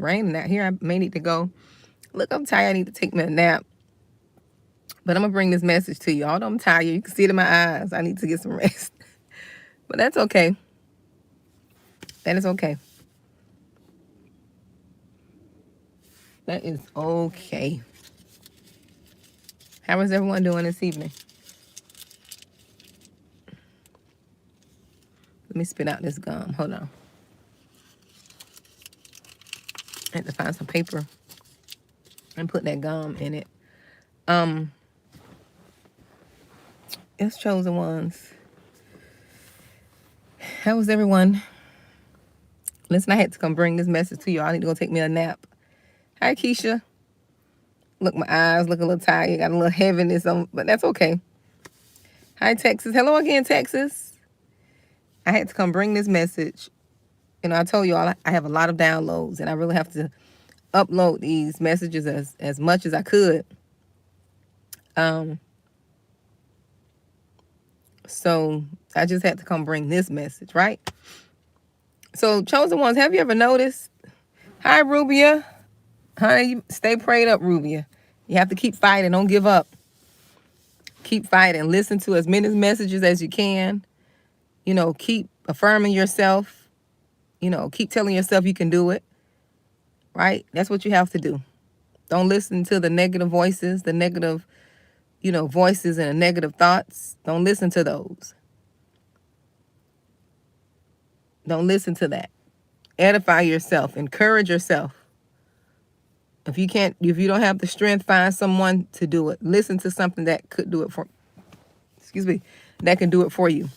raining out here. I may need to go. Look, I'm tired. I need to take me a nap. But I'm going to bring this message to you. Although I'm tired, you can see it in my eyes. I need to get some rest. But that's okay. That is okay. That is okay. How is everyone doing this evening? Let me spit out this gum. Hold on. I had to find some paper and put that gum in it. It's Chosen Ones. How was everyone? Listen, I had to come bring this message to you. I need to go take me a nap. Hi, Keisha. Look, my eyes look a little tired. Got a little heaviness on, but that's okay. Hi, Texas. Hello again, Texas. I had to come bring this message. You know, I told you all I have a lot of downloads, and I really have to upload these messages as much as I could. So I just had to come bring this message, right? So, Chosen Ones, have you ever noticed? Hi, Rubia. Honey, stay prayed up, Rubia. You have to keep fighting. Don't give up. Keep fighting. Listen to as many messages as you can. You know, keep affirming yourself. You know, keep telling yourself you can do it. Right? That's what you have to do. Don't listen to the negative voices, the negative, voices and the negative thoughts. Don't listen to those. Don't listen to that. Edify yourself. Encourage yourself. If you don't have the strength, find someone to do it. Listen to something that could do it that can do it for you.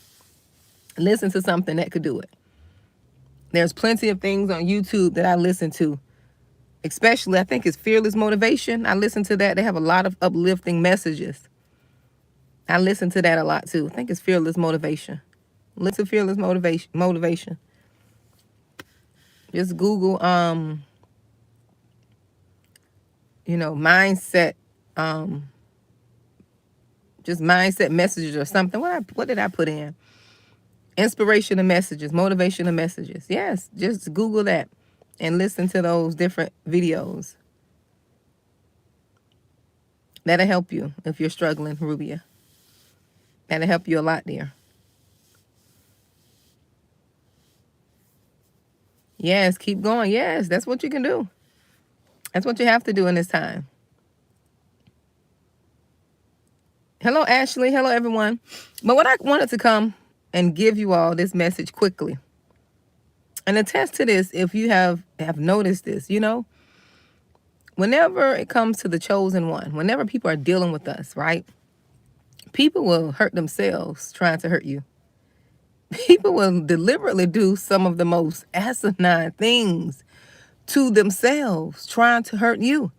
Listen to something that could do it. There's plenty of things on YouTube that I listen to. Especially, I think it's Fearless Motivation. I listen to that. They have a lot of uplifting messages. I listen to that a lot too. I think it's Fearless Motivation. Listen to Fearless Motivation. Just Google, mindset, just mindset messages or something. What did I put in? Inspirational messages, motivational messages. Yes, just Google that and listen to those different videos. That'll help you if you're struggling, Rubia. That'll help you a lot there. Yes, keep going. Yes, that's what you can do. That's what you have to do in this time. Hello, Ashley. Hello, everyone. But what I wanted to come and give you all this message quickly and attest to this if you have noticed this, whenever it comes to the chosen one, whenever people are dealing with us, right? People will hurt themselves trying to hurt you. People will deliberately do some of the most asinine things to themselves trying to hurt you.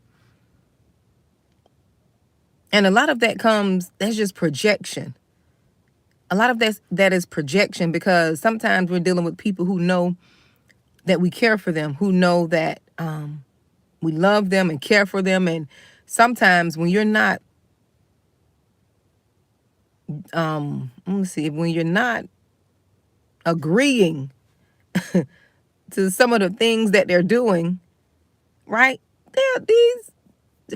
And a lot of that's just projection. A lot of that is projection, because sometimes we're dealing with people who know that we care for them, who know that we love them and care for them. And sometimes when you're not, when you're not agreeing to some of the things that they're doing, right? These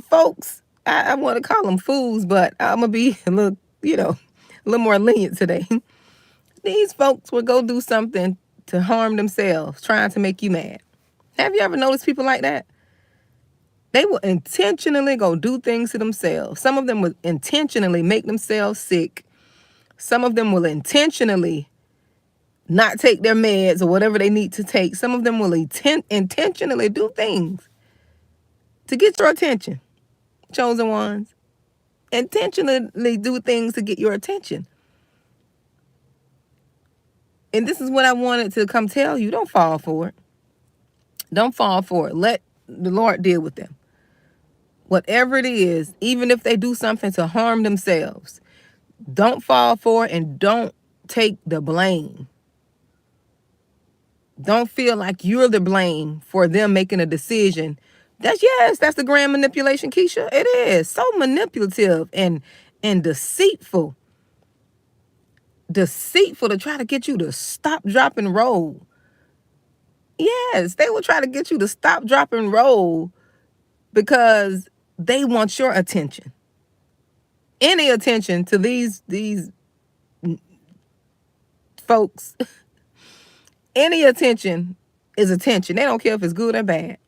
folks, I want to call them fools, but I'm going to be a little more lenient today. These folks will go do something to harm themselves, trying to make you mad. Have you ever noticed people like that? They will intentionally go do things to themselves. Some of them will intentionally make themselves sick. Some of them will intentionally not take their meds or whatever they need to take. Some of them will intentionally do things to get your attention. Chosen ones. Intentionally do things to get your attention. And this is what I wanted to come tell you. Don't fall for it. Don't fall for it. Let the Lord deal with them. Whatever it is, even if they do something to harm themselves, don't fall for it and don't take the blame. Don't feel like you're the blame for them making a decision. That's the grand manipulation, Keisha. It is so manipulative and deceitful. Deceitful to try to get you to stop, drop, and roll. Yes, they will try to get you to stop, drop, and roll because they want your attention. Any attention to these folks, any attention is attention. They don't care if it's good or bad.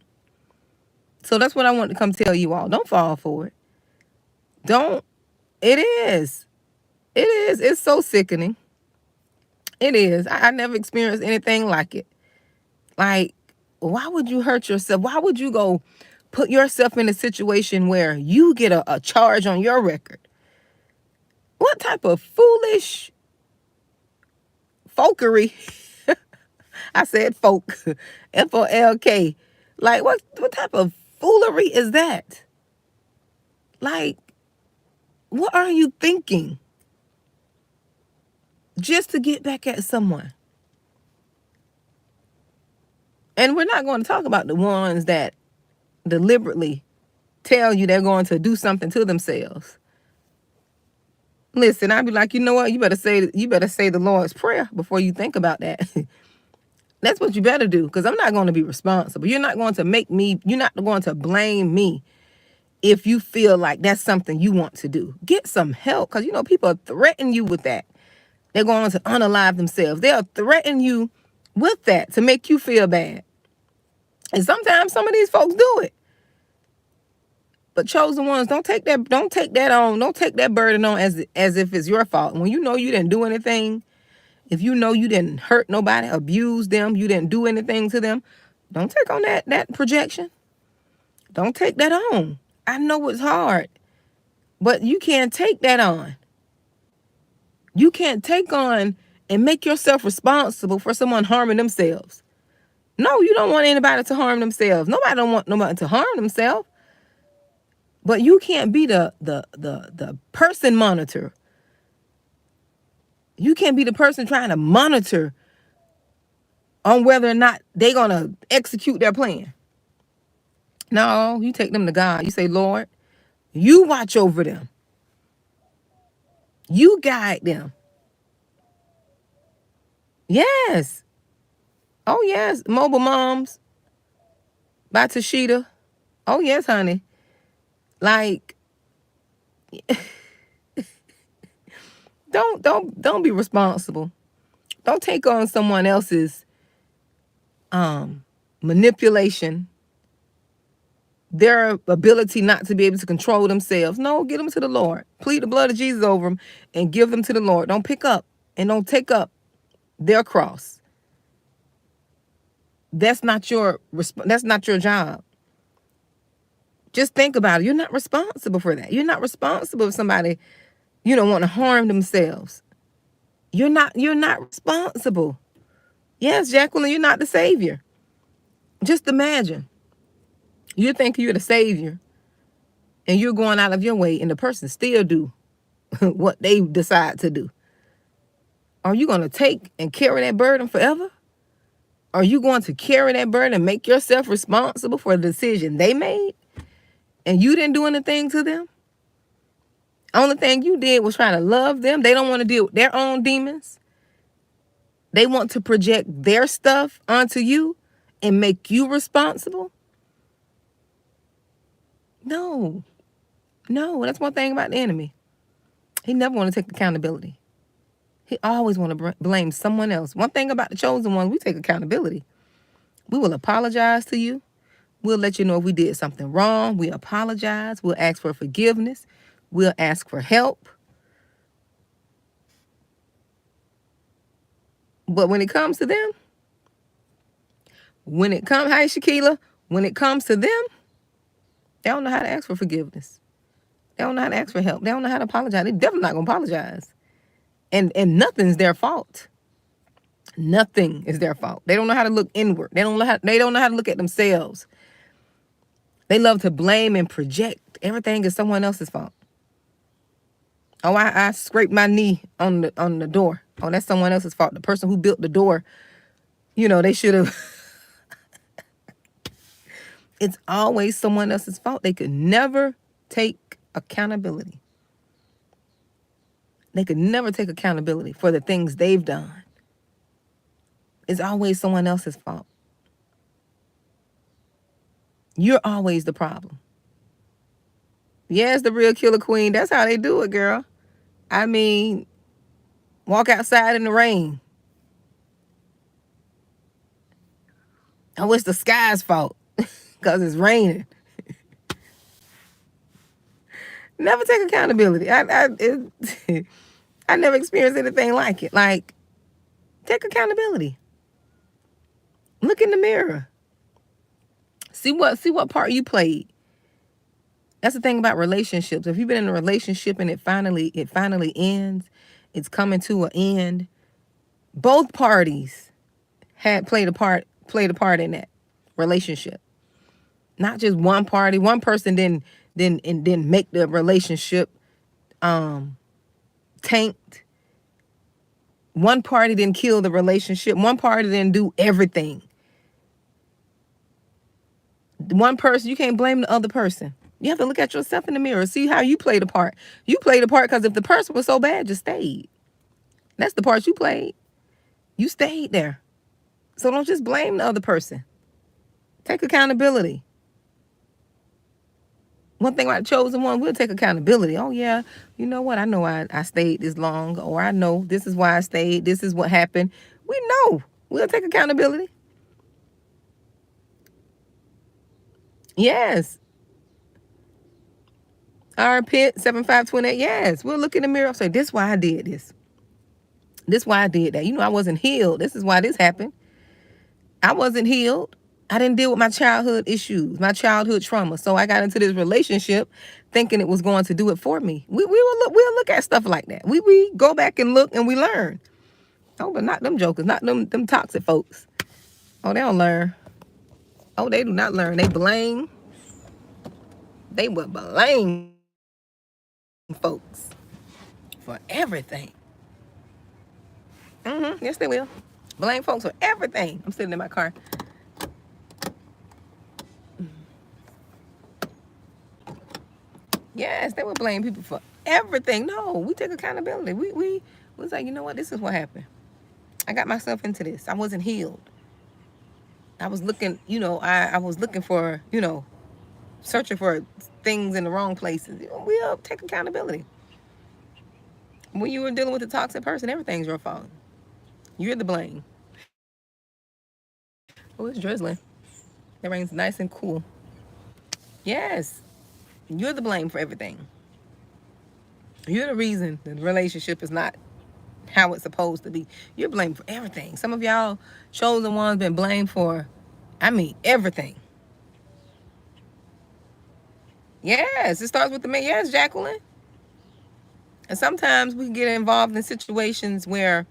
So that's what I want to come tell you all. Don't fall for it. Don't. It is. It is. It's so sickening. It is. I never experienced anything like it. Like, why would you hurt yourself? Why would you go put yourself in a situation where you get a charge on your record? What type of foolish folkery? I said folk. F-O-L-K. Like, what type of foolery is that? Like, what are you thinking? Just to get back at someone. And we're not going to talk about the ones that deliberately tell you they're going to do something to themselves. Listen, I'd be like, you know what? You better say the Lord's Prayer before you think about that. That's what you better do, because I'm not going to be responsible. You're not going to blame me if you feel like that's something you want to do. Get some help, because people threaten you with that. They're going to unalive themselves. They'll threaten you with that to make you feel bad. And sometimes some of these folks do it. But chosen ones, don't take that burden on as if it's your fault. When you know you didn't do anything, if you know you didn't hurt nobody, abuse them, you didn't do anything to them, don't take on that projection. Don't take that on. I know it's hard, but you can't take that on. You can't take on and make yourself responsible for someone harming themselves. No, you don't want anybody to harm themselves. Nobody don't want nobody to harm themselves. But you can't be the person monitor. You can't be the person trying to monitor on whether or not they're going to execute their plan. No, you take them to God. You say, Lord, you watch over them. You guide them. Yes. Oh, yes. Mobile Moms by Tashita. Oh, yes, honey. Like, don't be responsible. Don't take on someone else's manipulation, their ability not to be able to control themselves. No, get them to the Lord. Plead the blood of Jesus over them and give them to the Lord. Don't pick up and don't take up their cross. That's not your job. Just think about it. You're not responsible for that. You're not responsible if somebody, want to harm themselves. You're not responsible. Yes, Jacqueline, you're not the savior. Just imagine. You think you're the savior and you're going out of your way and the person still do what they decide to do. Are you going to take and carry that burden forever? Are you going to carry that burden and make yourself responsible for the decision they made and you didn't do anything to them? Only thing you did was try to love them. They don't want to deal with their own demons. They want to project their stuff onto you and make you responsible. No, that's one thing about the enemy. He never want to take accountability. He always want to blame someone else. One thing about the chosen one, we take accountability. We will apologize to you. We'll let you know if we did something wrong. We apologize. We'll ask for forgiveness. We'll ask for help. But when it comes to them, hi Shaquila, when it comes to them, they don't know how to ask for forgiveness. They don't know how to ask for help. They don't know how to apologize. They're definitely not going to apologize. And nothing's their fault. Nothing is their fault. They don't know how to look inward. They don't know how to look at themselves. They love to blame and project. Everything is someone else's fault. Oh, I scraped my knee on the door. Oh, that's someone else's fault. The person who built the door, they should have. It's always someone else's fault. They could never take accountability. They could never take accountability for the things they've done. It's always someone else's fault. You're always the problem. Yes, the real killer queen. That's how they do it, girl. I mean, walk outside in the rain. Oh, it's the sky's fault because it's raining. Never take accountability. I never experienced anything like it. Like, take accountability. Look in the mirror. See what part you played. That's the thing about relationships. If you've been in a relationship and it finally ends, it's coming to an end. Both parties had played a part in that relationship. Not just one party. One person didn't make the relationship tanked. One party didn't kill the relationship. One party didn't do everything. One person, you can't blame the other person. You have to look at yourself in the mirror, see how you played a part. You played a part because if the person was so bad, you stayed. That's the part you played. You stayed there. So don't just blame the other person. Take accountability. One thing about chosen one, we'll take accountability. Oh yeah, you know what? I know I stayed this long, or I know this is why I stayed. This is what happened. We know. We'll take accountability. Yes. Our pit 7528. Yes. We'll look in the mirror and say, this is why I did this. This is why I did that. You know, I wasn't healed. This is why this happened. I wasn't healed. I didn't deal with my childhood issues, my childhood trauma. So I got into this relationship thinking it was going to do it for me. We'll look at stuff like that. We go back and look and we learn. Oh, but not them jokers, not them toxic folks. Oh, they don't learn. Oh, they do not learn. They blame. They will blame folks for everything. Yes, they will. Blame folks for everything. I'm sitting in my car. Yes, they will blame people for everything. No, we take accountability. We was like, you know what? This is what happened. I got myself into this. I wasn't healed. I was looking, I was looking for, searching for things in the wrong places. We'll take accountability. When you were dealing with a toxic person, everything's your fault. You're the blame. Oh, it's drizzling. It rains nice and cool. Yes, you're the blame for everything. You're the reason the relationship is not how it's supposed to be. You're blamed for everything. Some of y'all chosen ones been blamed for, everything. Yes, it starts with the man. Yes, Jacqueline. And sometimes we get involved in situations where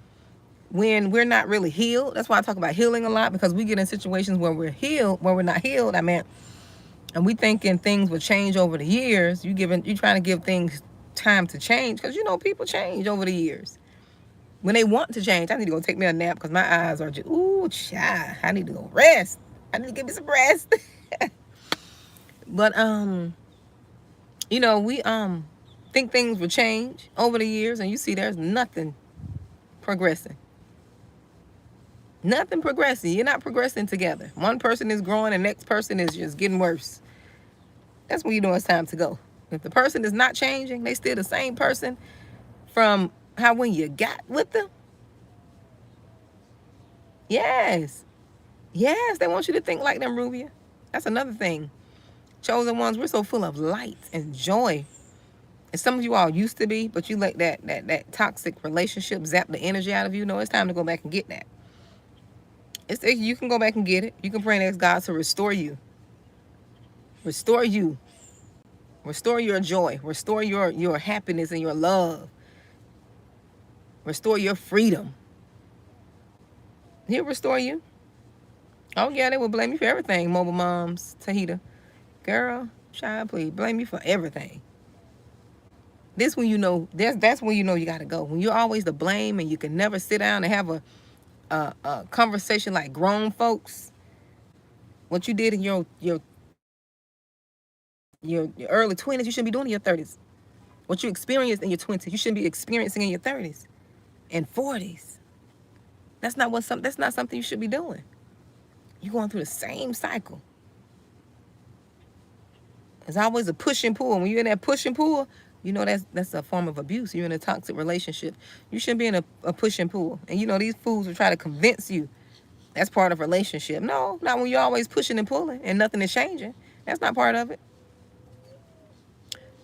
when we're not really healed, that's why I talk about healing a lot, because we get in situations where we're healed, where we're not healed, and we thinking things will change over the years. You trying to give things time to change, because people change over the years. When they want to change, I need to go take me a nap because my eyes are just, ooh, child, I need to go rest. I need to give me some rest. But, we think things will change over the years, and you see there's nothing progressing. Nothing progressing. You're not progressing together. One person is growing, and the next person is just getting worse. That's when you know it's time to go. If the person is not changing, they still the same person from when you got with them. Yes. Yes, they want you to think like them, Rubia. That's another thing. Chosen ones, we're so full of light and joy. And some of you all used to be, but you let that toxic relationship zap the energy out of you. No, it's time to go back and get that. You can go back and get it. You can pray and ask God to restore you. Restore you. Restore your joy. Restore your happiness and your love. Restore your freedom. He'll restore you. Oh, yeah, they will blame you for everything, mobile moms, Tahita. Girl, child, please, blame you for everything. That's when you know you got to go. When you're always the blame and you can never sit down and have a conversation like grown folks. What you did in your early 20s, you shouldn't be doing in your 30s. What you experienced in your 20s, you shouldn't be experiencing in your 30s and 40s. That's not something you should be doing. You're going through the same cycle. There's always a push and pull. When you're in that push and pull, you know that's a form of abuse. You're in a toxic relationship. You shouldn't be in a push and pull. And you know these fools will try to convince you that's part of a relationship. No, not when you're always pushing and pulling and nothing is changing. That's not part of it.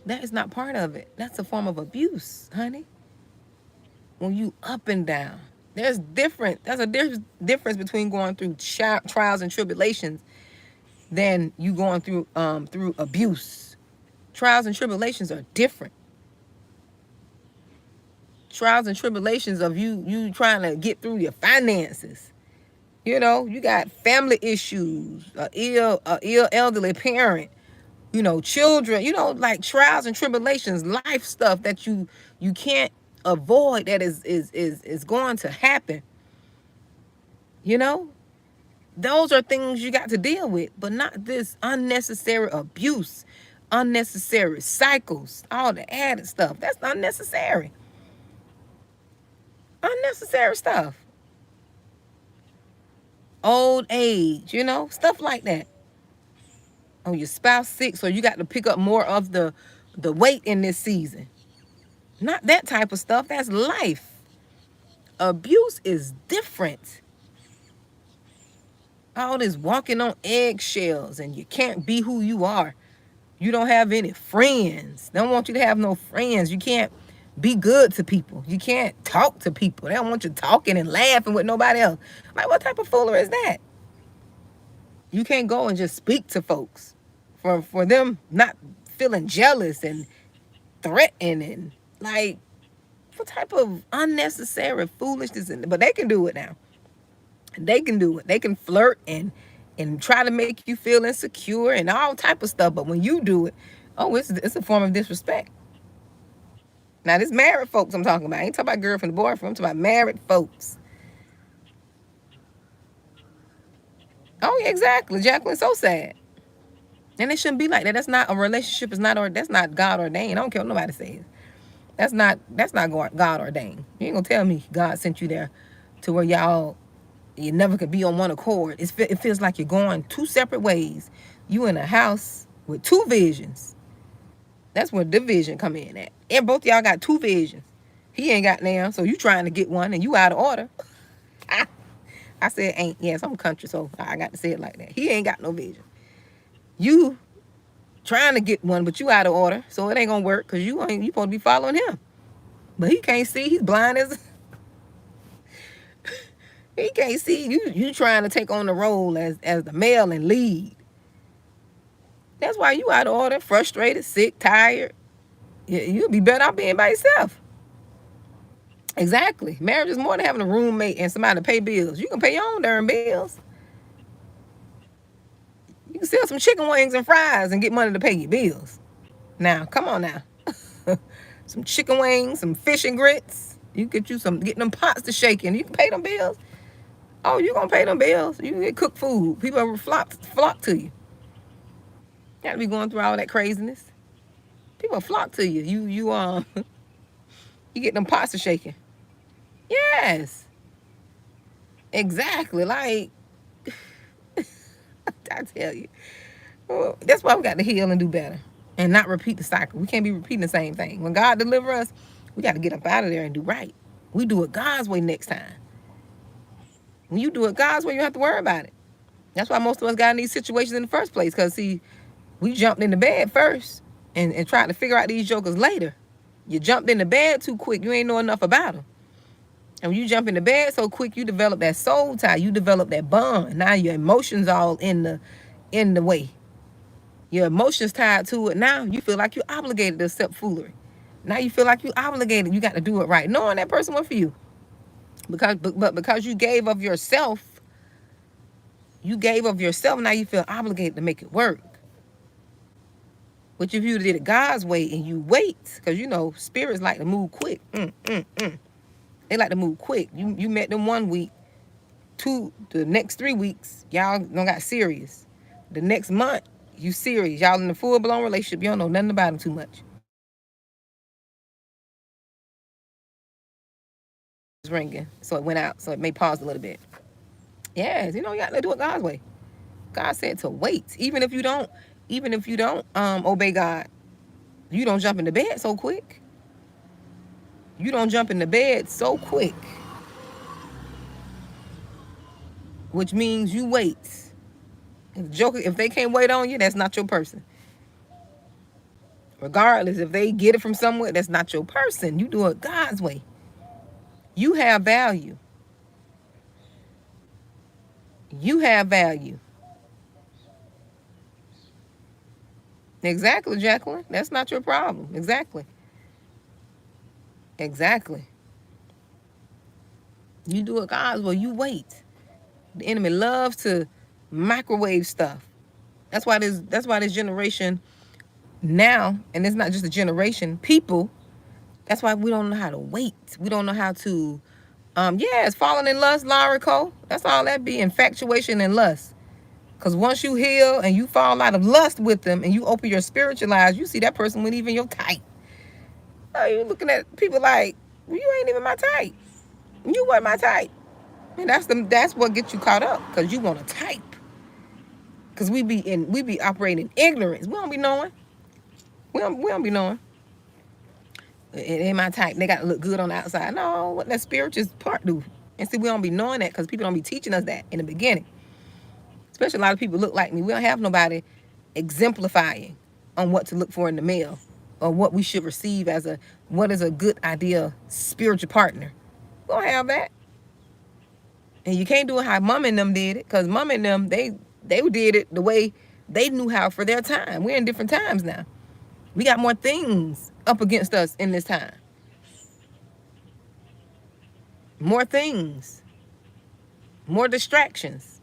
That is not part of it. That's a form of abuse, honey. When you up and down, there's a difference between going through trials and tribulations than you going through abuse. Trials and tribulations are different. Trials and tribulations of you trying to get through your finances. You know, you got family issues, a ill elderly parent, you know, children, you know, like trials and tribulations, life stuff that you can't avoid, that is going to happen. You know, those are things you got to deal with, but not this unnecessary abuse, unnecessary cycles, all the added stuff. That's unnecessary. Unnecessary stuff. Old age, you know, stuff like that. Oh, your spouse sick, so you got to pick up more of the weight in this season. Not that type of stuff. That's life. Abuse is different. All this walking on eggshells and you can't be who you are. You don't have any friends. They don't want you to have no friends. You can't be good to people. You can't talk to people. They don't want you talking and laughing with nobody else. Like, what type of foolery is that? You can't go and just speak to folks for them not feeling jealous and threatening. Like, what type of unnecessary foolishness? But they can do it now. They can do it. They can flirt and try to make you feel insecure and all type of stuff. But when you do it, oh, it's a form of disrespect. Now, this married folks I'm talking about. I ain't talking about girlfriend and boyfriend. I'm talking about married folks. Oh, yeah, exactly. Jacqueline, so sad. And it shouldn't be like that. That's not a relationship. That's not God ordained. I don't care what nobody says. That's not God ordained. You ain't gonna tell me God sent you there to where you never could be on one accord. It feels like you're going two separate ways. You in a house with two visions. That's where division come in at. And both of y'all got two visions. He ain't got now, so you trying to get one and you out of order. I said ain't. Yes, I'm country, so I got to say it like that. He ain't got no vision. You trying to get one, but you out of order, so it ain't gonna work because you supposed to be following him. But he can't see. He's blind as he can't see. You trying to take on the role as the male and lead. That's why you out of order, frustrated, sick, tired. You'll be better off being by yourself. Exactly. Marriage is more than having a roommate and somebody to pay bills. You can pay your own darn bills. You can sell some chicken wings and fries and get money to pay your bills. Now, come on now. Some chicken wings, some fish and grits. You get them pots to shaking. You can pay them bills. Oh, you gonna pay them bills. You can get cooked food. People will flock to you. Gotta be going through all that craziness. People flock to you. You get them pots to shaking. Yes. Exactly. Like, I tell you. Well, that's why we got to heal and do better. And not repeat the cycle. We can't be repeating the same thing. When God deliver us, we got to get up out of there and do right. We do it God's way next time. When you do it God's way, you don't have to worry about it. That's why most of us got in these situations in the first place. Because, see, we jumped into bed first and tried to figure out these jokers later. You jumped into bed too quick. You ain't know enough about them. And when you jump into bed so quick, you develop that soul tie. You develop that bond. Now your emotions all in the way. Your emotions tied to it. Now you feel like you're obligated to accept foolery. Now you feel like you're obligated. You got to do it right, knowing that person went for you. Because you gave of yourself, now you feel obligated to make it work. But if you did it God's way and you wait, because you know spirits like to move quick. They like to move quick. You met them 1 week, the next 3 weeks, y'all don't got serious. The next month, you serious. Y'all in a full-blown relationship. You don't know nothing about them too much. It's ringing, so it went out. So it may pause a little bit. Yes, you got to do it God's way. God said to wait. Even if you don't Even if you don't obey God, you don't jump into bed so quick. You don't jump into bed so quick, which means you wait. If they can't wait on you, that's not your person. Regardless, if they get it from somewhere, that's not your person. You do it God's way. You have value. You have value. Exactly, Jacqueline. That's not your problem. Exactly. Exactly. You do it God's way. You wait. The enemy loves to microwave stuff. That's why this generation now, and it's not just a generation, people, that's why we don't know how to wait. We don't know how to it's falling in lust, Lara Cole. That's all that be, infatuation and lust. Because once you heal and you fall out of lust with them and you open your spiritual eyes, you see that person wasn't even your type. You looking at people like, well, you ain't even my type. You weren't my type. And that's what gets you caught up, because you want a type. Because we be operating in ignorance. We don't be knowing. We don't be knowing. It ain't my type. They got to look good on the outside. No, what that spiritual part do? And see, we don't be knowing that because people don't be teaching us that in the beginning. Especially a lot of people look like me. We don't have nobody exemplifying on what to look for in the male, or what we should receive as what is a good idea spiritual partner. We don't have that. And you can't do it how Mom and them did it, because Mom and them, they did it the way they knew how for their time. We're in different times now. We got more things up against us in this time. More things. More distractions.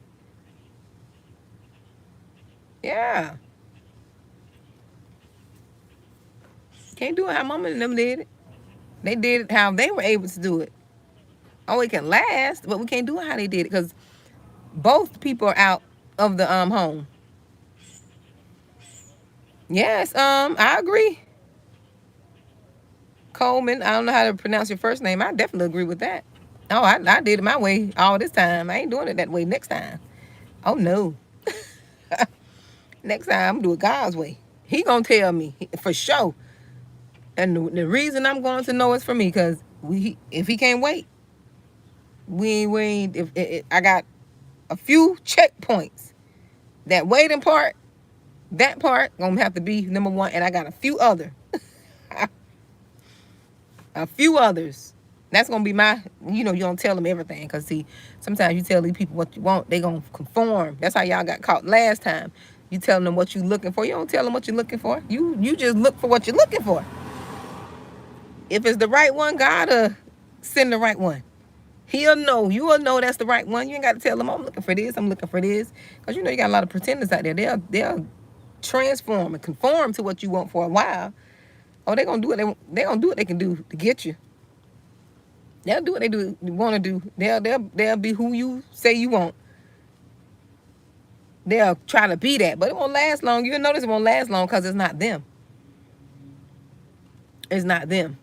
Yeah. Can't do it how Mama and them did it. They did it how they were able to do it. Oh, it can last, but we can't do it how they did it, because both people are out of the home. Yes, I agree. Coleman, I don't know how to pronounce your first name. I definitely agree with that. Oh, I did it my way all this time. I ain't doing it that way next time. Oh, no. Next time, I'm doing God's way. He gonna tell me for sure. And the reason I'm going to know is for me, because if he can't wait, I got a few checkpoints. That waiting part, that part gonna have to be number one, and I got a few others. That's gonna be my, you don't tell them everything, because see, sometimes you tell these people what you want, they gonna conform. That's how y'all got caught last time. You telling them what you looking for. You don't tell them what you're looking for. You just look for what you're looking for. If it's the right one, God send the right one. He'll know. You will know that's the right one. You ain't got to tell them, I'm looking for this, I'm looking for this. Because you got a lot of pretenders out there. They'll transform and conform to what you want for a while. Oh, they're going to do it. They're going to do what they can do to get you. They'll do what they want to do. They'll be who you say you want. They'll try to be that, but it won't last long. You'll notice it won't last long, because it's not them. It's not them.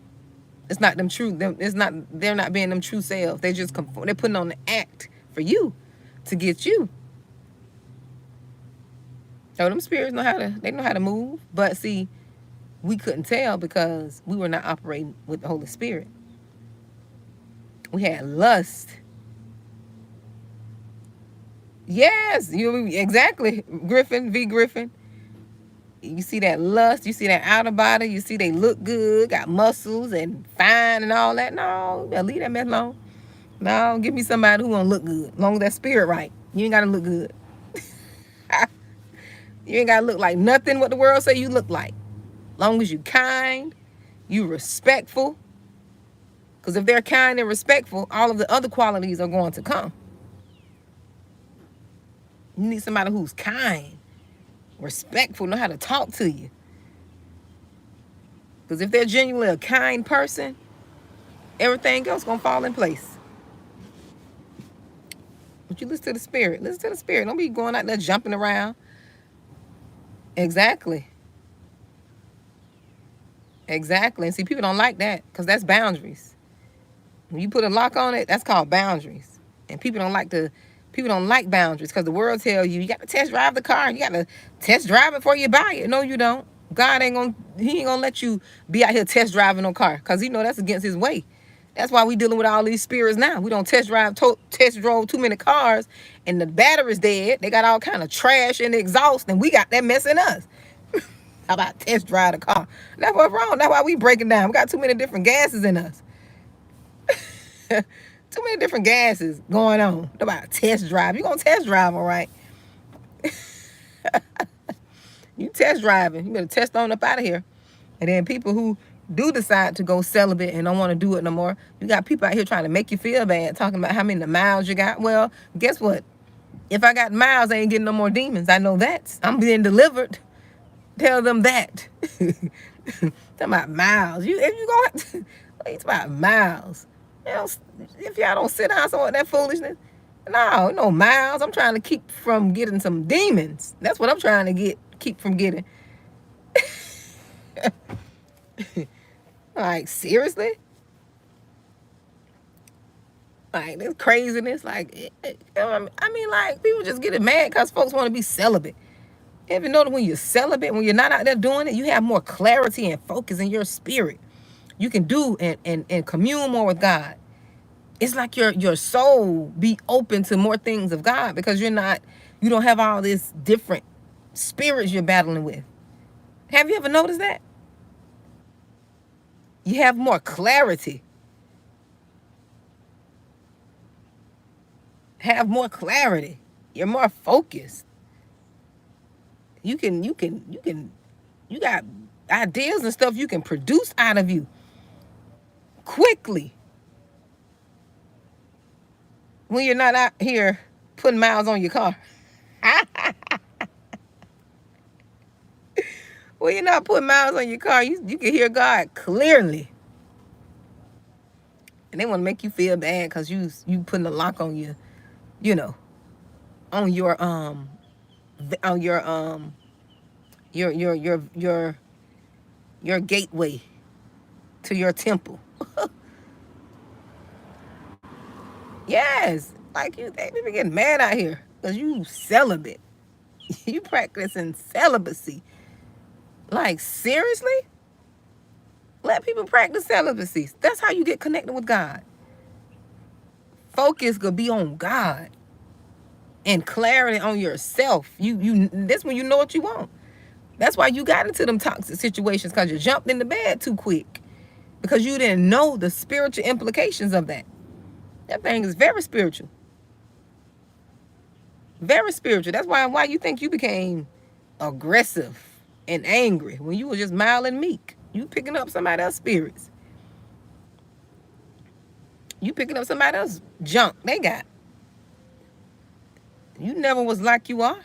It's not them true. They're not being them true selves. They just conform. They're putting on the act for you to get you. So them spirits know how to move. But see, we couldn't tell because we were not operating with the Holy Spirit. We had lust. Yes, exactly. Griffin, V. Griffin. You see that lust, you see that outer body, you see they look good, got muscles and fine and all that. No, leave that mess alone. No, give me somebody who won't look good. As long as that spirit right. You ain't got to look good. You ain't got to look like nothing what the world say you look like. Long as you kind, you respectful. Because if they're kind and respectful, all of the other qualities are going to come. You need somebody who's kind, respectful, know how to talk to you. Because if they're genuinely a kind person, everything else going to fall in place. But you listen to the spirit. Listen to the spirit. Don't be going out there jumping around. Exactly. Exactly. And see, people don't like that because that's boundaries. When you put a lock on it, that's called boundaries. And people don't like to People don't like boundaries because the world tell you got to test drive the car. You got to test drive it before you buy it. No, you don't. God ain't gonna, he ain't gonna let you be out here test driving no car because he know that's against his way. That's why we dealing with all these spirits now. We don't test drove too many cars, and the battery's dead. They got all kind of trash in the exhaust, and we got that mess in us. How about test drive the car? That's what's wrong. That's why we breaking down. We got too many different gases in us. Too many different gases going on. About test drive. You gonna test drive, all right? You test driving. You better test on up out of here. And then people who do decide to go celibate and don't want to do it no more, you got people out here trying to make you feel bad, talking about how many miles you got. Well, guess what? If I got miles, I ain't getting no more demons. I know that. I'm being delivered. Tell them that. Talking about miles. If you go, it's about miles. You know, if y'all don't sit down some of that foolishness, no miles. I'm trying to keep from getting some demons. That's what I'm trying to keep from getting. Like, seriously? Like, this craziness. Like, I mean, like, people just getting mad because folks want to be celibate. If you know that when you're celibate, when you're not out there doing it, you have more clarity and focus in your spirit. You can do and commune more with God. It's like your soul be open to more things of God because you don't have all this different spirits you're battling with. Have you ever noticed that? You have more clarity. Have more clarity. You're more focused. You got ideas and stuff you can produce out of you quickly when you're not out here putting miles on your car. When you're not putting miles on your car, you can hear God clearly. And they want to make you feel bad because you putting a lock on your, on your your gateway to your temple. Yes, like they be getting mad out here because you celibate. You practicing celibacy. Like, seriously? Let people practice celibacy. That's how you get connected with God. Focus could be on God and clarity on yourself. That's when you know what you want. That's why you got into them toxic situations, because you jumped in the bed too quick. Because you didn't know the spiritual implications of that. That thing is very spiritual. Very spiritual. That's why you think you became aggressive and angry when you were just mild and meek. You picking up somebody else's spirits. You picking up somebody else's junk they got. You never was like you are.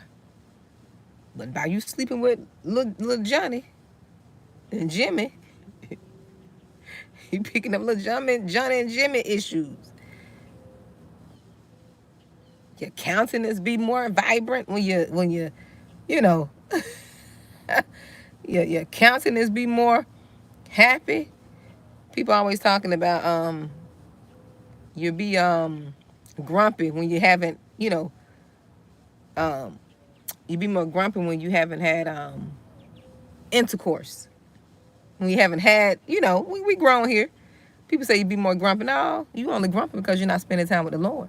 But by you sleeping with little Johnny and Jimmy, you picking up little Johnny and Jimmy issues. Your countenance be more vibrant when you your countenance be more happy. People always talking about you be grumpy when you haven't, you be more grumpy when you haven't had intercourse. When you haven't had, we grown here. People say you be more grumpy. No, you only grumpy because you're not spending time with the Lord.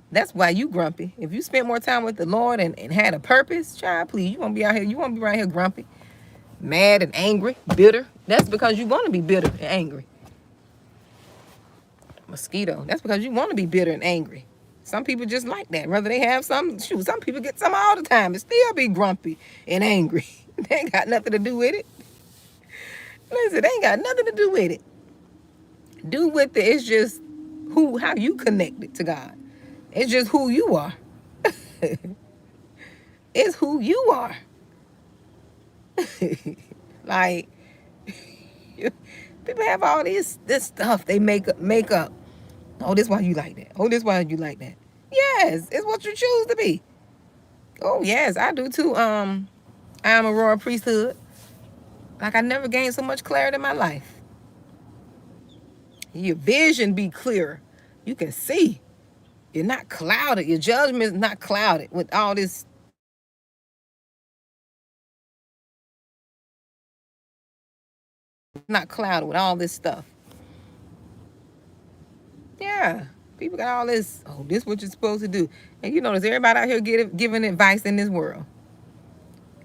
That's why you grumpy. If you spent more time with the Lord and had a purpose, child, please, you won't be out here. You won't be around here grumpy, mad and angry, bitter. That's because you want to be bitter and angry. Mosquito. That's because you want to be bitter and angry. Some people just like that. Whether they have some people get some all the time and still be grumpy and angry. They ain't got nothing to do with it. Listen, they ain't got nothing to do with it. Do with it. It's just how you connected to God. It's just who you are. It's who you are. Like, people have all this stuff they make up. Oh, this why you like that. Oh, this why you like that. Yes, it's what you choose to be. Oh, yes, I do too. I am a royal priesthood. Like, I never gained so much clarity in my life. Your vision be clear. You can see. You're not clouded. Your judgment is not clouded with all this. Not clouded with all this stuff. Yeah. People got all this, oh, this what you're supposed to do. And you notice everybody out here giving advice in this world.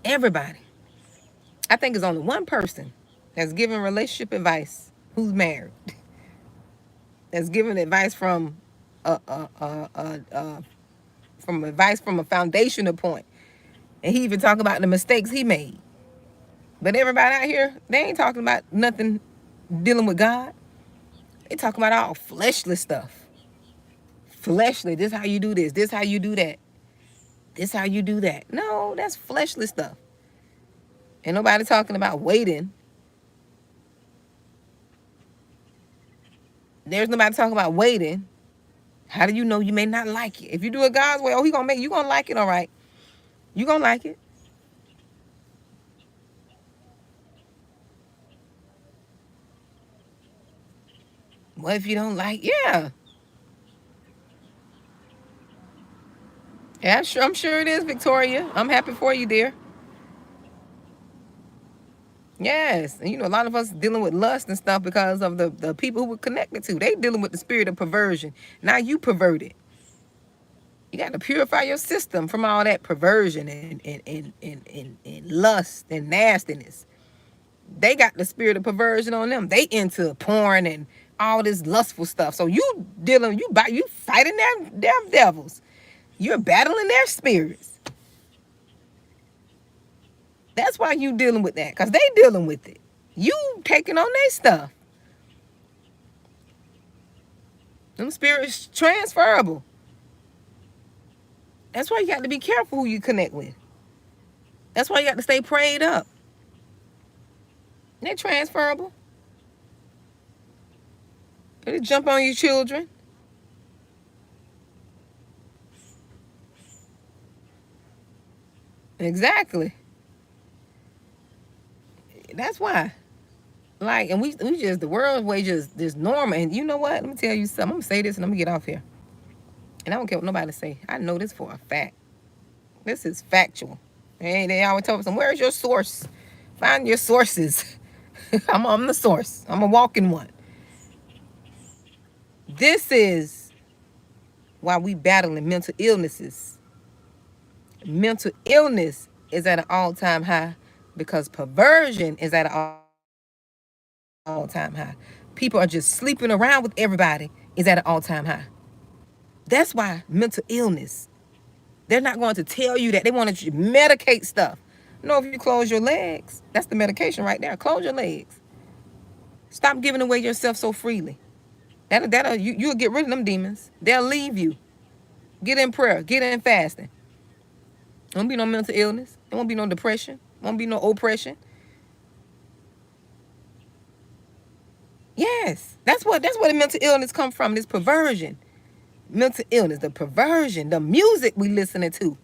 Everybody. I think it's only one person that's giving relationship advice who's married. That's giving advice from advice from a foundational point. And he even talk about the mistakes he made. But everybody out here, they ain't talking about nothing dealing with God. They talking about all fleshly stuff. Fleshly, this how you do this. This how you do that. This how you do that. No, that's fleshly stuff. Ain't nobody talking about waiting. There's nobody talking about waiting. How do you know you may not like it? If you do it God's way, oh, he gonna make you gonna like it, all right. You gonna like it. What if you don't like? Yeah. Yeah, sure. I'm sure it is, Victoria. I'm happy for you, dear. Yes, and you know a lot of us dealing with lust and stuff because of the people who we're connected to. They dealing with the spirit of perversion. Now you perverted. You got to purify your system from all that perversion and lust and nastiness. They got the spirit of perversion on them. They into porn and all this lustful stuff. So you fighting them devils. You're battling their spirits. That's why you dealing with that, because they dealing with it. You taking on their stuff. Them spirits transferable. That's why you got to be careful who you connect with. That's why you got to stay prayed up. They're transferable. They jump on your children. Exactly. That's why. Like, and we just, the world's way just normal. And you know what? Let me tell you something. I'm going to say this and I'm going to get off here. And I don't care what nobody say. I know this for a fact. This is factual. They always tell me, where's your source? Find your sources. I'm the source. I'm a walking one. This is why we battling mental illnesses. Mental illness is at an all-time high because perversion is at an all-time high. People are just sleeping around with everybody is at an all-time high. That's why mental illness. They're not going to tell you that. They want to medicate stuff. No, if you close your legs, that's the medication right there. Close your legs. Stop giving away yourself so freely. You'll get rid of them demons. They'll leave you. Get in prayer. Get in fasting. There won't be no mental illness. There won't be no depression. Won't be no oppression. Yes, that's where the mental illness come from. This perversion, mental illness, the perversion, the music we listening to,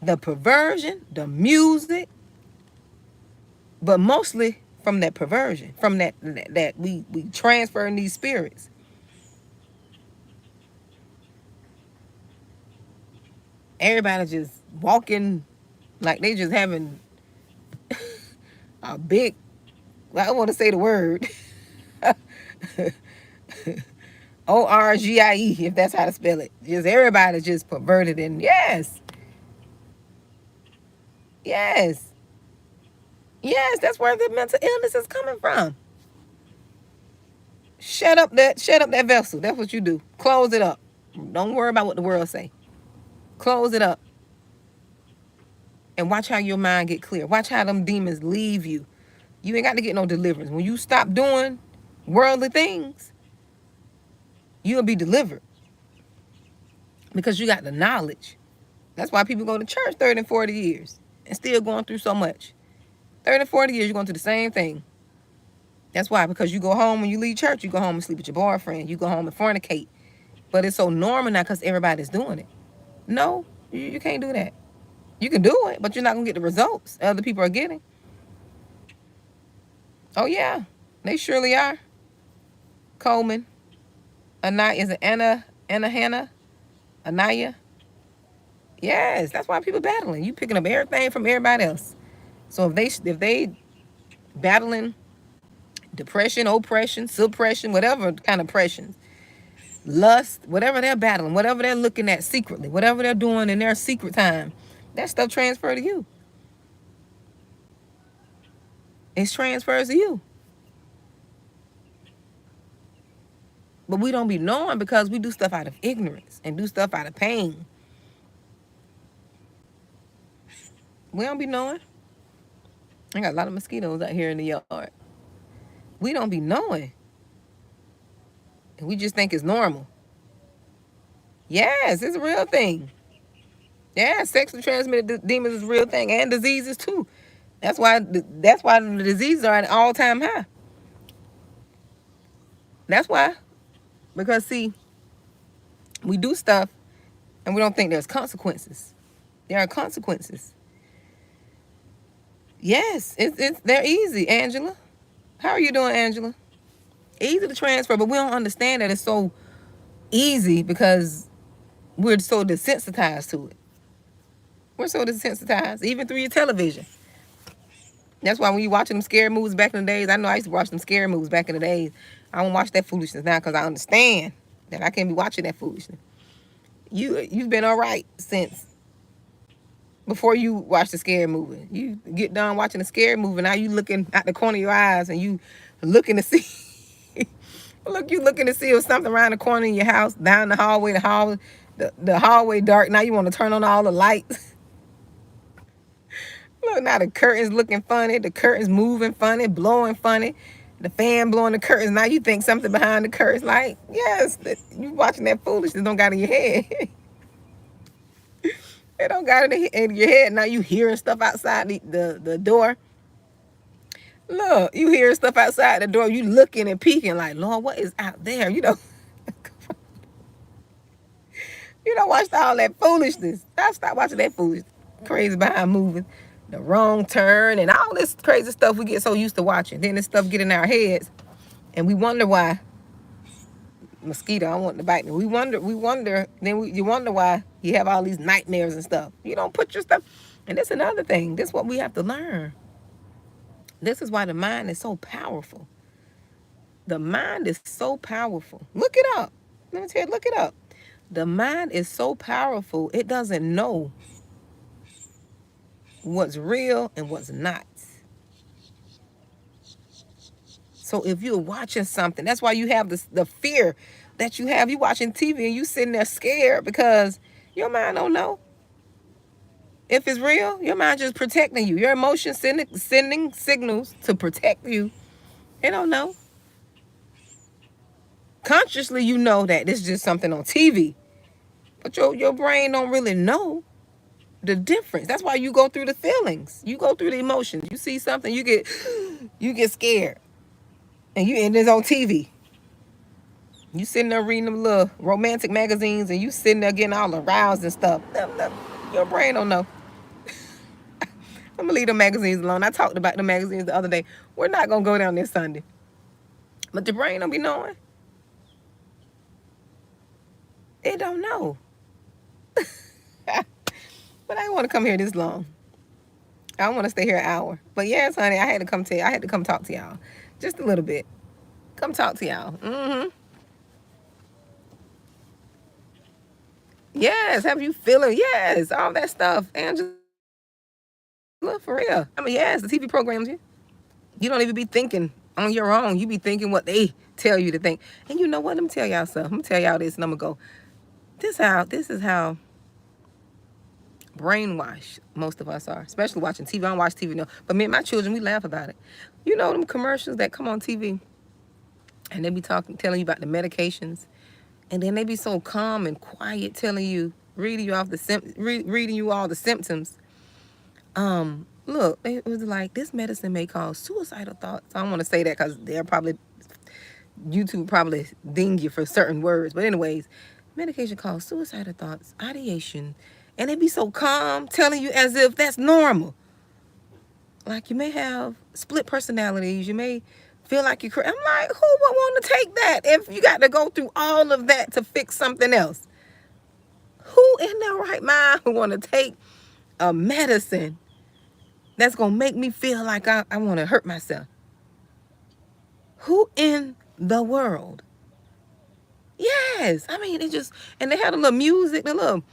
the perversion, the music, but mostly from that perversion, from that we transferring these spirits. Everybody just walking like they just having a big, well, I want to say the word ORGIE, if that's how to spell it. Just everybody just perverted. And yes, yes, that's where the mental illness is coming from. Shut up that vessel. That's what you do. Close it up. Don't worry about what the world say. Close it up. And watch how your mind get clear. Watch how them demons leave you. You ain't got to get no deliverance. When you stop doing worldly things, you'll be delivered. Because you got the knowledge. That's why people go to church 30 and 40 years and still going through so much. 30 and 40 years, you're going through the same thing. That's why, because you go home when you leave church, you go home and sleep with your boyfriend. You go home and fornicate. But it's so normal now because everybody's doing it. No, you can't do that. You can do it, but you're not going to get the results other people are getting. Oh, yeah. They surely are. Coleman. Anaya, is it Hannah? Anaya? Yes, that's why people battling. You picking up everything from everybody else. So if they battling depression, oppression, suppression, whatever kind of oppression, lust, whatever they're battling, whatever they're looking at secretly, whatever they're doing in their secret time, that stuff transfer to you. It transfers to you. But we don't be knowing because we do stuff out of ignorance and do stuff out of pain. We don't be knowing. I got a lot of mosquitoes out here in the yard. We don't be knowing. And we just think it's normal. Yes, it's a real thing. Yeah, sexually transmitted demons is a real thing, and diseases too. That's why the diseases are at an all-time high. That's why. Because see, we do stuff and we don't think there's consequences. There are consequences. Yes, they're easy, Angela. How are you doing, Angela? Easy to transfer, but we don't understand that it's so easy because we're so desensitized to it. We're so desensitized, even through your television. That's why when you watching them scary movies back in the days, I know I used to watch them scary movies back in the days. I don't watch that foolishness now because I understand that I can't be watching that foolishness. You've been all right since before you watch the scary movie. You get done watching the scary movie, now you looking out the corner of your eyes and you looking to see. You looking to see if something around the corner in your house, down the hallway, the hallway dark. Now you want to turn on all the lights. Look, now the curtains looking funny, the curtains moving funny, blowing funny, the fan blowing the curtains. Now you think something behind the curtains. Like, yes, you watching that foolishness don't got in your head. It don't got it in your head. Now you hearing stuff outside the door. Look, you hearing stuff outside the door. You looking and peeking like, Lord, what is out there? You don't watch all that foolishness. Stop watching that foolishness. Crazy behind movies. The wrong turn and all this crazy stuff we get so used to watching. Then this stuff get in our heads. And we wonder why. Mosquito, I want to bite me. We wonder, you wonder why you have all these nightmares and stuff. You don't put your stuff. And that's another thing. This is what we have to learn. This is why the mind is so powerful. The mind is so powerful. Look it up. Let me tell you, look it up. The mind is so powerful, it doesn't know what's real and what's not. So if you're watching something, that's why you have the fear that you have. You watching TV and you sitting there scared because your mind don't know. If it's real, your mind just protecting you. Your emotions sending signals to protect you. It don't know. Consciously, you know that this is just something on TV. But your brain don't really know the difference. That's why you go through the feelings. You go through the emotions. You see something, you get scared. And it's on TV. You sitting there reading them little romantic magazines and you sitting there getting all aroused and stuff. Your brain don't know. I'm gonna leave the magazines alone. I talked about the magazines the other day. We're not gonna go down this Sunday. But the brain don't be knowing. It don't know. But I don't want to come here this long. I don't want to stay here an hour. But yes, honey, I had to come tell you. I had to come talk to y'all. Just a little bit. Come talk to y'all. Mm-hmm. Yes, have you feeling? Yes, all that stuff. Angela, for real. I mean, yes, the TV programs you. You don't even be thinking on your own. You be thinking what they tell you to think. And you know what? Let me tell y'all something. I'm gonna tell y'all this and I'm gonna go. This is how brainwashed most of us are, especially watching TV. I don't watch TV no, but me and my children, we laugh about it. You know them commercials that come on TV and they be telling you about the medications, and then they be so calm and quiet, telling you, reading you all the symptoms. Look, it was like, this medicine may cause suicidal thoughts. I don't want to say that because YouTube probably ding you for certain words, but anyways, medication causes suicidal thoughts, ideation, and they be so calm, telling you as if that's normal. Like you may have split personalities, you may Feel like you're crazy. I'm like, who would want to take that if you got to go through all of that to fix something else? Who in their right mind who want to take a medicine that's going to make me feel like I want to hurt myself? Who in the world? Yes. I mean, it just, and they had a little music, the little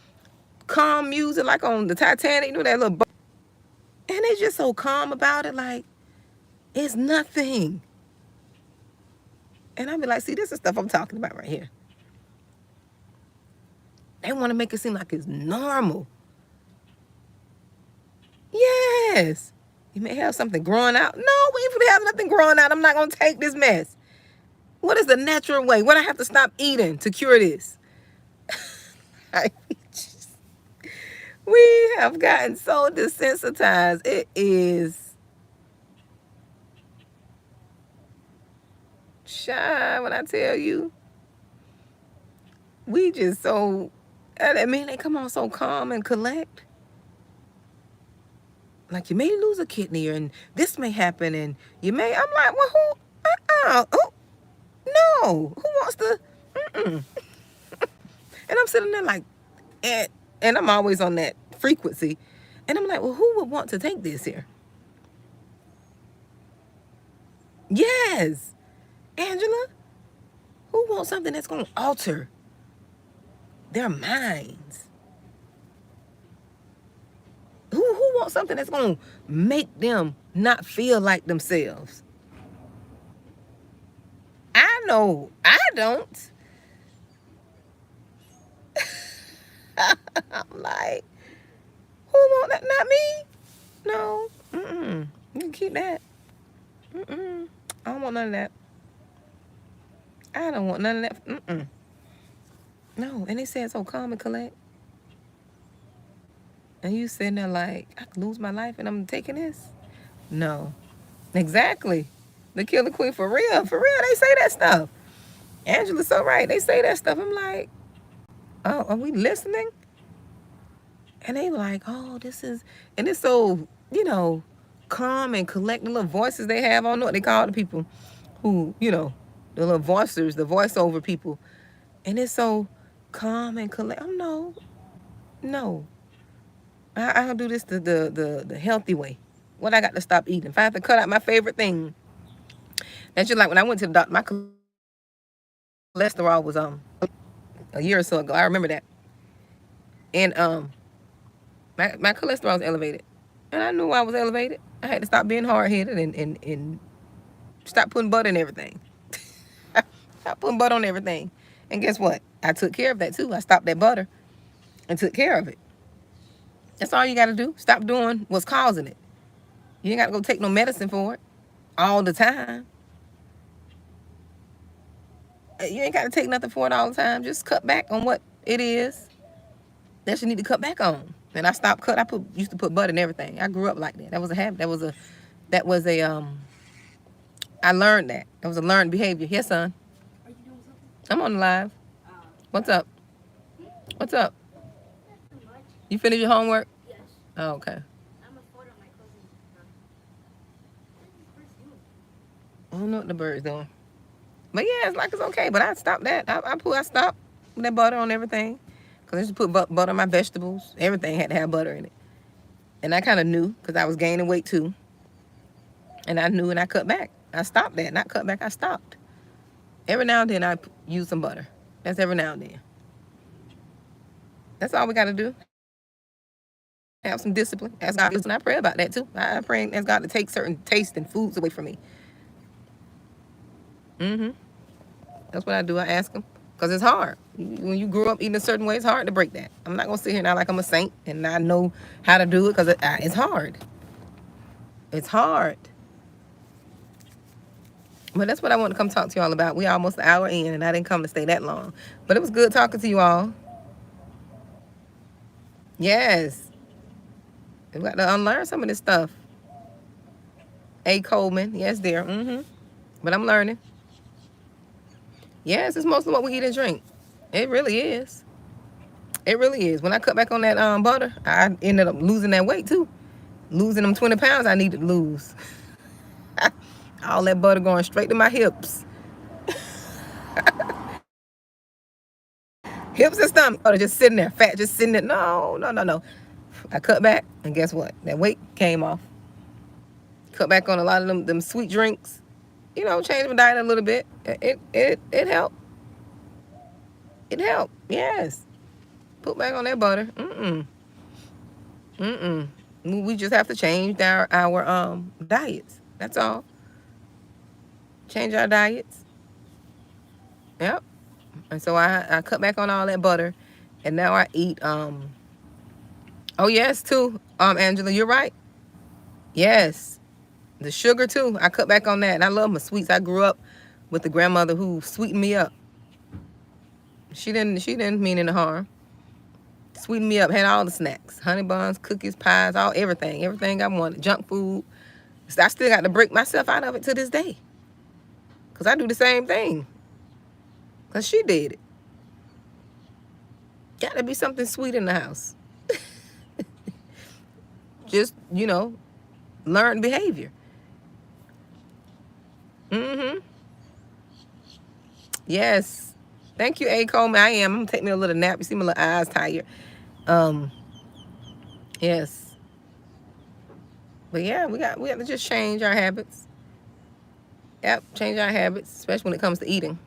calm music, like on the Titanic, you know, that little, and they just so calm about it, like, it's nothing. And I be like, see, this is stuff I'm talking about right here. They want to make it seem like it's normal. Yes. You may have something growing out. No, if you have nothing growing out, I'm not going to take this mess. What is the natural way? What I have to stop eating to cure this? We have gotten so desensitized. It is shy when I tell you. We just so, I mean, they come on so calm and collect. Like, you may lose a kidney, and this may happen, and you may, I'm like, well, who, oh, no, who wants to, and I'm sitting there like, and I'm always on that frequency, and I'm like, well, who would want to take this here? Yes, Angela, who wants something that's going to alter their minds? Who wants something that's going to make them not feel like themselves? I know I don't. I'm like, who want that? Not me. No. You can keep that. I don't want none of that. I don't want none of that. No. And they said so calm and collect. And you sitting there like, I could lose my life and I'm taking this? No. Exactly. The killer queen, for real. For real, they say that stuff. Angela's so right. They say that stuff. I'm like, oh, are we listening? And they like, oh, this is, and it's so, you know, calm and collect. The little voices they have. I don't know what they call the people who, you know, the little voicers, the voiceover people. And it's so calm and collect. Oh, no. I'll do this the healthy way. What I got to stop eating. If I have to cut out my favorite thing. That's just like when I went to the doctor, my cholesterol was a year or so ago. I remember that. And my cholesterol was elevated. And I knew I was elevated. I had to stop being hard-headed and stop putting butter in everything. Stop putting butter on everything. And guess what? I took care of that too. I stopped that butter and took care of it. That's all you got to do. Stop doing what's causing it. You ain't got to go take no medicine for it all the time. You ain't got to take nothing for it all the time. Just cut back on what it is that you need to cut back on. And I stopped cut. Used to put butter in everything. I grew up like that. That was a habit. I learned that. That was a learned behavior. Yes, son. Are you doing something? I'm on the live. What's up? What's up? You finished your homework? Yes. Oh, okay. I'm a photo of my cousin. I don't know what the bird's doing. But yeah, it's like it's okay. But I stopped that. I stopped that butter on everything. Because I used to put butter on my vegetables. Everything had to have butter in it. And I kind of knew because I was gaining weight too. And I knew and I cut back. I stopped that. Not cut back. I stopped. Every now and then I use some butter. That's every now and then. That's all we got to do. Have some discipline. Ask God. Listen, I pray about that too. I pray and ask God to take certain tastes and foods away from me. That's what I do. I ask him. Because it's hard. When you grew up eating a certain way, it's hard to break that. I'm not going to sit here now like I'm a saint and I know how to do it because it's hard. It's hard. But that's what I want to come talk to y'all about. We almost an hour in and I didn't come to stay that long. But it was good talking to you all. Yes. We got to unlearn some of this stuff. A. Coleman. Yes, dear. But I'm learning. Yes, it's mostly what we eat and drink. It really is. It really is. When I cut back on that butter, I ended up losing that weight too. Losing them 20 pounds I needed to lose. All that butter going straight to my hips. Hips and stomach. Oh, just sitting there, fat, just sitting there. No, no, no, no. I cut back, and guess what? That weight came off. Cut back on a lot of them sweet drinks. You know, change my diet a little bit. It helped. It helped. Yes. Put back on that butter. We just have to change our diets. That's all. Change our diets. Yep. And so I cut back on all that butter, and now I eat. Oh yes, too. Angela, you're right. Yes, the sugar too. I cut back on that, and I love my sweets. I grew up with the grandmother who sweetened me up. She didn't mean any harm. Sweetened me up. Had all the snacks, honey buns, cookies, pies, everything I wanted. Junk food. I still got to break myself out of it to this day, cause I do the same thing. Cause she did it. Got to be something sweet in the house. Just, learned behavior. Yes. Thank you, A. Coleman. I am. I'm gonna take me a little nap. You see my little eyes tired. Yes. But yeah, we have to just change our habits. Yep, change our habits, especially when it comes to eating.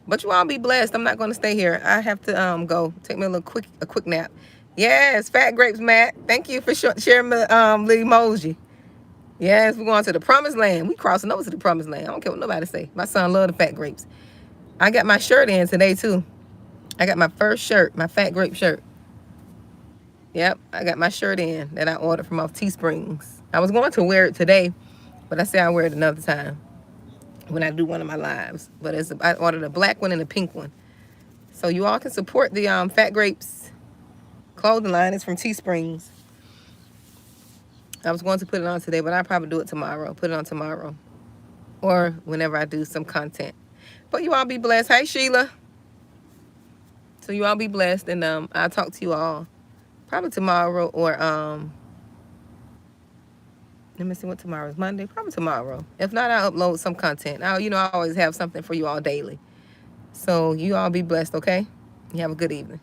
But you all be blessed. I'm not gonna stay here. I have to go take me a quick nap. Yes, Fat Grapes, Matt. Thank you for sharing the little emoji. Yes, we're going to the promised land. We crossing over to the promised land. I don't care what nobody say. My son love the Fat Grapes. I got my shirt in today too. I got my first shirt, my Fat Grape shirt. Yep, I got my shirt in that I ordered from off Teesprings. I was going to wear it today, but I said I'll wear it another time when I do one of my lives. But I ordered a black one and a pink one. So you all can support the Fat Grapes clothing line. It's from Teesprings. I was going to put it on today, but I'll probably do it tomorrow. Put it on tomorrow. Or whenever I do some content. But you all be blessed. Hey, Sheila. So you all be blessed, and I'll talk to you all probably tomorrow, or let me see what tomorrow is. Monday? Probably tomorrow. If not, I'll upload some content. I always have something for you all daily. So you all be blessed, okay? You have a good evening.